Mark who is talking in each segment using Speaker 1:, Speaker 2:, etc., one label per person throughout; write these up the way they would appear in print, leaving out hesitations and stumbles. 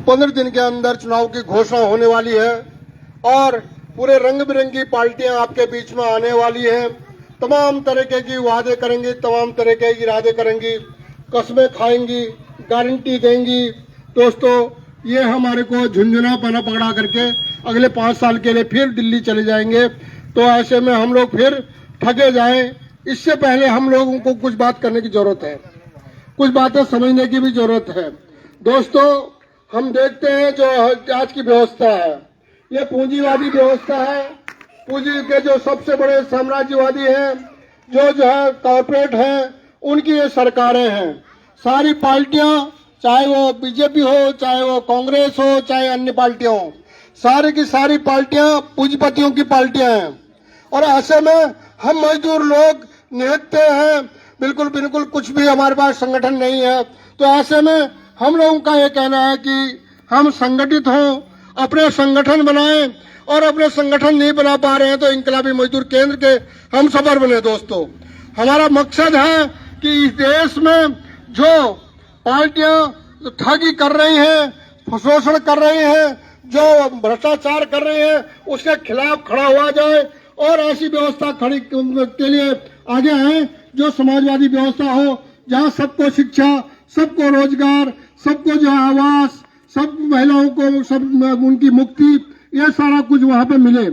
Speaker 1: 15 दिन के अंदर चुनाव की घोषणा होने वाली है और पूरे रंग बिरंगी पार्टियां आपके बीच में आने वाली हैं। तमाम तरीके की वादे करेंगी, तमाम तरीके की इरादे करेंगी, कस्में खाएंगी, गारंटी देंगी। दोस्तों, ये हमारे को झुंझुना पना पकड़ा करके अगले 5 साल के लिए फिर दिल्ली चले जाएंगे। तो ऐसे में हम लोग फिर ठगे जाएं। इससे पहले हम लोगों को कुछ बात करने की जरूरत है, कुछ बातें समझने की भी जरूरत है। दोस्तों, हम देखते हैं जो आज की व्यवस्था है, ये पूंजीवादी व्यवस्था है। पूंजी के जो सबसे बड़े साम्राज्यवादी हैं, जो है कॉर्पोरेट हैं, उनकी ये सरकारें हैं। सारी पार्टियां, चाहे वो बीजेपी हो, चाहे वो कांग्रेस हो, चाहे अन्य पार्टियां हो, सारी की सारी पार्टियां पूंजीपतियों की पार्टियां हैं। और ऐसे में हम मजदूर लोग निहत्ते हैं, बिल्कुल बिल्कुल कुछ भी हमारे पास संगठन नहीं है। तो ऐसे में हम लोगों का ये कहना है कि हम संगठित हों, अपने संगठन बनाएं, और अपने संगठन नहीं बना पा रहे हैं तो इंकलाबी मजदूर केंद्र के हम सफर बने। दोस्तों, हमारा मकसद है कि इस देश में जो पार्टियां ठगी कर रही हैं, शोषण कर रही हैं, जो भ्रष्टाचार कर रही हैं, उसके खिलाफ खड़ा हुआ जाए और ऐसी व्यवस्था खड़ी के लिए आगे आए जो समाजवादी व्यवस्था हो, जहां सबको शिक्षा, सबको रोजगार, सबको जो आवास, सब महिलाओं को सब उनकी मुक्ति, ये सारा कुछ वहां पे मिले।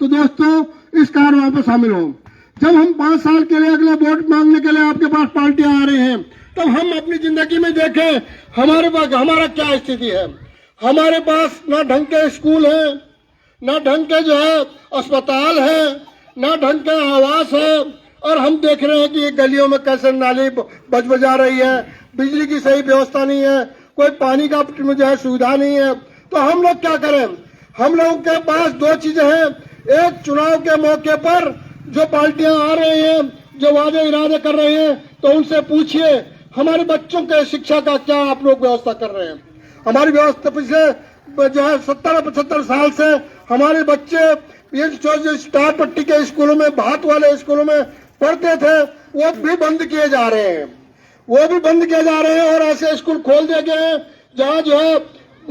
Speaker 1: तो दोस्तों, इस कार्य वहां पे शामिल हो। जब हम 5 साल के लिए अगले वोट मांगने के लिए आपके पास पार्टियां आ रही हैं, तब हम अपनी जिंदगी में देखें हमारे पास हमारा क्या स्थिति है। हमारे पास न ढंग के स्कूल है, न ढंग के जो है अस्पताल है, न ढंग के आवास है, और हम देख रहे हैं कि ये गलियों में कैसे नाली बजा रही है, बिजली की सही व्यवस्था नहीं है, कोई पानी का जो है सुविधा नहीं है। तो हम लोग क्या करें? हम लोगों के पास 2 चीजें हैं। एक, चुनाव के मौके पर जो पार्टियां आ रही हैं, जो वादे इरादे कर रहे हैं, तो उनसे पूछिए हमारे बच्चों के शिक्षा का क्या आप लोग व्यवस्था कर रहे हैं। हमारी व्यवस्था पिछले जो है 70-75 साल से हमारे बच्चे ये जो स्टार पट्टी के स्कूलों में, भात वाले स्कूलों में पढ़ते थे, वो भी बंद किए जा रहे हैं, वो भी बंद किए जा रहे हैं। और ऐसे स्कूल खोल दिए गए हैं जहाँ जो है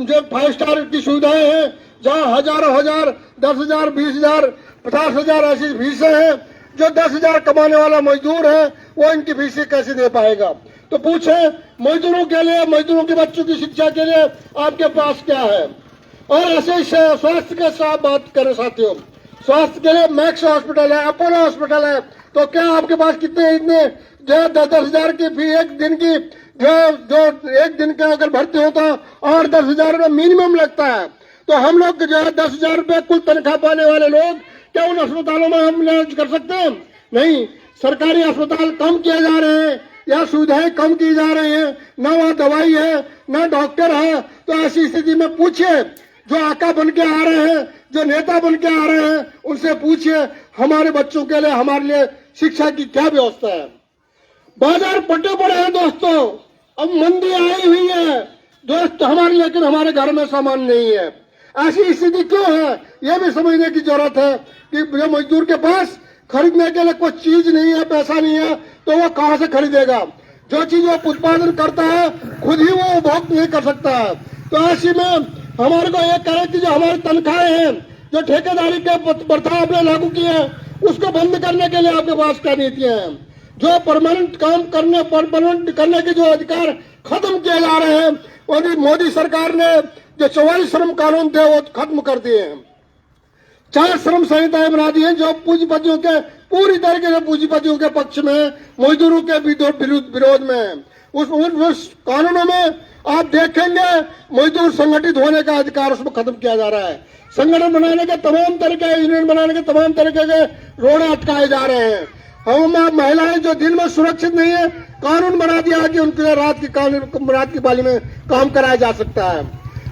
Speaker 1: जो 5 स्टार की सुविधाएं हैं, जहाँ हजारों हजार, 10,000, 20,000, 50,000 ऐसी फीसें हैं। जो 10,000 कमाने वाला मजदूर है, वो इनकी फीसें कैसे दे पाएगा? तो पूछे मजदूरों के लिए, मजदूरों के बच्चों की शिक्षा के लिए आपके पास क्या है? और ऐसे स्वास्थ्य के साथ बात करें साथियों, स्वास्थ्य के लिए मैक्स हॉस्पिटल है, अपोलो हॉस्पिटल है, तो क्या आपके पास कितने इतने जो 10,000 की फी एक दिन की, जो एक दिन का अगर भर्ती होता और 10,000 रुपये मिनिमम लगता है, तो हम लोग जो है 10,000 रुपये कुल तनख्वाह पाने वाले लोग क्या उन अस्पतालों में हम इलाज कर सकते हैं? नहीं। सरकारी अस्पताल कम किए जा रहे हैं या सुविधाएं कम की जा रही है, न वहाँ दवाई है, न डॉक्टर है। तो ऐसी स्थिति में पूछिए जो आका बन के आ रहे हैं, जो नेता बन के आ रहे हैं, उनसे पूछिए हमारे बच्चों के लिए, हमारे लिए शिक्षा की क्या व्यवस्था है। बाजार पटे पड़े हैं दोस्तों, अब मंदी आई हुई है दोस्त हमारे, लेकिन हमारे घर में सामान नहीं है। ऐसी स्थिति क्यों है, यह भी समझने की जरूरत है कि जो मजदूर के पास खरीदने के लिए कुछ चीज नहीं है, पैसा नहीं है, तो वो कहां से खरीदेगा? जो चीज वो उत्पादन करता है, खुद ही वो उपभोग नहीं कर सकता है। तो ऐसे में हमारे को यह कहे कि जो हमारी तनख्वाहें हैं, जो ठेकेदारी के प्रथा आपने लागू की है, उसको बंद करने के लिए आपके पास क्या नीतियां हैं? जो परमानेंट काम करने, परमानेंट करने के जो अधिकार खत्म किए जा रहे हैं, मोदी सरकार ने जो 44 श्रम कानून थे वो खत्म कर दिए हैं। 4 श्रम संहिताएं बना दी हैं जो पूंजीपतियों के, पूरी तरीके से पूंजीपतियों के पक्ष में, मजदूरों के विरोध में है। उस कानूनों में आप देखेंगे मजदूर संगठित होने का अधिकार उसमें खत्म किया जा रहा है। संगठन बनाने के तमाम तरीके, यूनियन बनाने के तमाम तरीके के रोड़े अटकाए जा रहे हैं। हम महिलाएं जो दिन में सुरक्षित नहीं है, कानून बना दिया है कि उनके रात की पाली में काम कराया जा सकता है।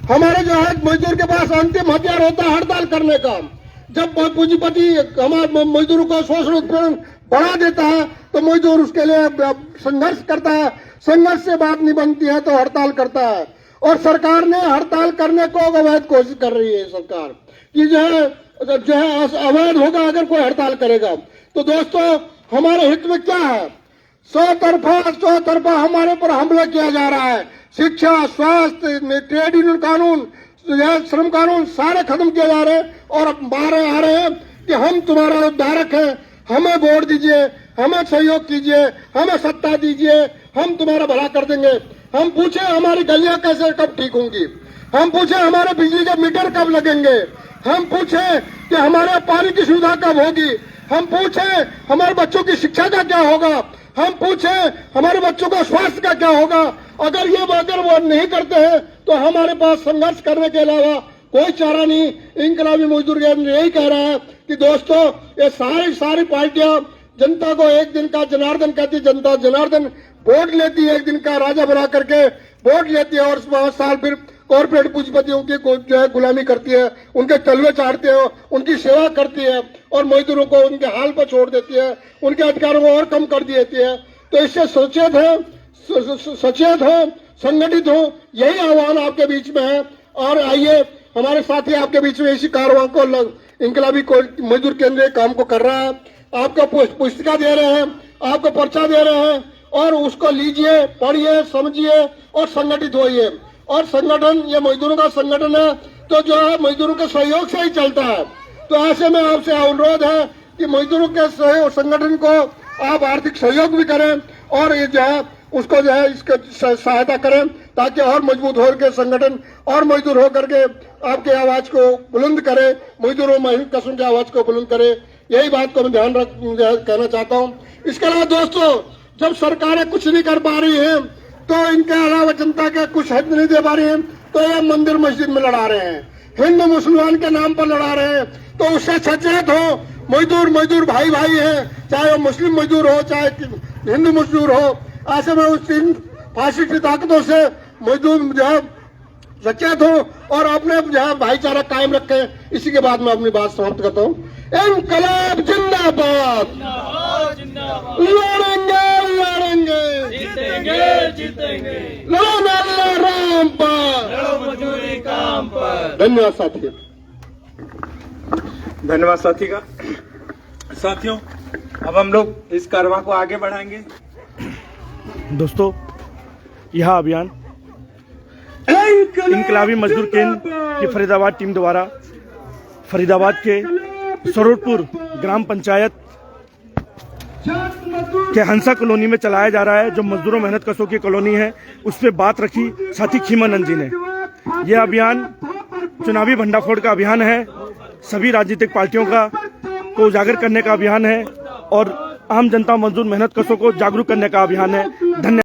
Speaker 1: हमारे जो है मजदूर के पास अंतिम हथियार होता है हड़ताल करने का। जब पूंजीपति हमारे मजदूरों को शोषण उत्पीड़न बढ़ा देता है, तो मजदूर उसके लिए संघर्ष करता है। संघर्ष से बात नहीं बनती है तो हड़ताल करता है। और सरकार ने हड़ताल करने को अवैध कोशिश कर रही है सरकार कि जो है अवैध होगा अगर कोई हड़ताल करेगा। तो दोस्तों, हमारे हित में क्या है? चौतरफा हमारे पर हमला किया जा रहा है। शिक्षा, स्वास्थ्य, ट्रेड यूनियन कानून, श्रम कानून सारे खत्म किए जा रहे हैं और मारे आ रहे हैं कि हम तुम्हारा उद्धारक हैं, हमें वोट दीजिए, हमें सहयोग कीजिए, हमें सत्ता दीजिए, हम तुम्हारा भला कर देंगे। हम पूछे हमारी गलियां कैसे कब ठीक होंगी, हम पूछे हमारे बिजली के मीटर कब लगेंगे, हम पूछे कि हमारे पानी की सुविधा कब होगी, हम पूछे हमारे बच्चों की शिक्षा का क्या होगा, हम पूछे हमारे बच्चों का स्वास्थ्य का क्या होगा। अगर वो नहीं करते हैं तो हमारे पास संघर्ष करने के अलावा कोई चारा नहीं। इंकलाबी मजदूर केंद्र यही कह रहा है कि दोस्तों, ये सारी पार्टियां जनता को एक दिन का जनार्दन कहती, जनता जनार्दन वोट लेती है, एक दिन का राजा बना करके वोट लेती है और 5 साल फिर कॉर्पोरेट पूंजीपतियों की जो है गुलामी करती है, उनके तलवे चाटती है, उनकी सेवा करती है और मजदूरों को उनके हाल पर छोड़ देती है, उनके अधिकारों को और कम कर देती है। तो इससे सचेत हो, संगठित हो, यही आह्वान आपके बीच में है। और आइए, हमारे साथी आपके बीच में इसी कारवां को इंकलाबी मजदूर केंद्र काम को कर रहा है। आपको पुस्तिका दे रहे हैं, आपको पर्चा दे रहे हैं और उसको लीजिए, पढ़िए, समझिए और संगठित होइए। और संगठन, ये मजदूरों का संगठन है तो जो है मजदूरों के सहयोग से ही चलता है। तो ऐसे में आपसे अनुरोध है कि मजदूरों के संगठन को आप आर्थिक सहयोग भी करें और ये जो है उसको जो है इसके सहायता करें ताकि और मजबूत होकर संगठन और मजदूर होकर के आपके आवाज को बुलंद करे, मजदूरों महिला कसम की आवाज को बुलंद करे। यही बात को मैं ध्यान कहना चाहता हूँ। इसके अलावा दोस्तों, जब सरकारें कुछ नहीं कर पा रही हैं तो इनके अलावा जनता के कुछ हद नहीं दे पा रही हैं तो ये मंदिर मस्जिद में लड़ा रहे हैं, हिंदू मुसलमान के नाम पर लड़ा रहे हैं। तो उससे सचेत हो। मजदूर भाई हैं, चाहे वो मुस्लिम मजदूर हो चाहे हिंदू मजदूर हो। ऐसे में उस इन फासिस्ट ताकतों से मजदूर जो है सचेत हो और अपने जो है भाईचारा कायम रखें। इसी के बाद मैं अपनी बात समाप्त करता हूँ। इनकलाब जिंदाबाद, लड़ेंगे,
Speaker 2: जीतेंगे,
Speaker 1: लड़ो अल्लाह राम पर,
Speaker 2: लड़ो मजदूरी काम पर।
Speaker 1: धन्यवाद साथी।
Speaker 3: धन्यवाद साथी का। साथियों, अब हम लोग इस कारवां को आगे बढ़ाएंगे।
Speaker 4: दोस्तों, यह अभियान इंकलाबी मजदूर केंद्र की फरीदाबाद टीम द्वारा फरीदाबाद के सरोरपुर ग्राम पंचायत के हंसा कॉलोनी में चलाया जा रहा है, जो मजदूरों मेहनत कशों की कॉलोनी है। उस पर बात रखी साथी खीमानंद जी ने। यह अभियान चुनावी भंडाफोड़ का अभियान है, सभी राजनीतिक पार्टियों को उजागर करने का अभियान है और आम जनता मजदूर मेहनत कशों को जागरूक करने का अभियान है। धन्यवाद।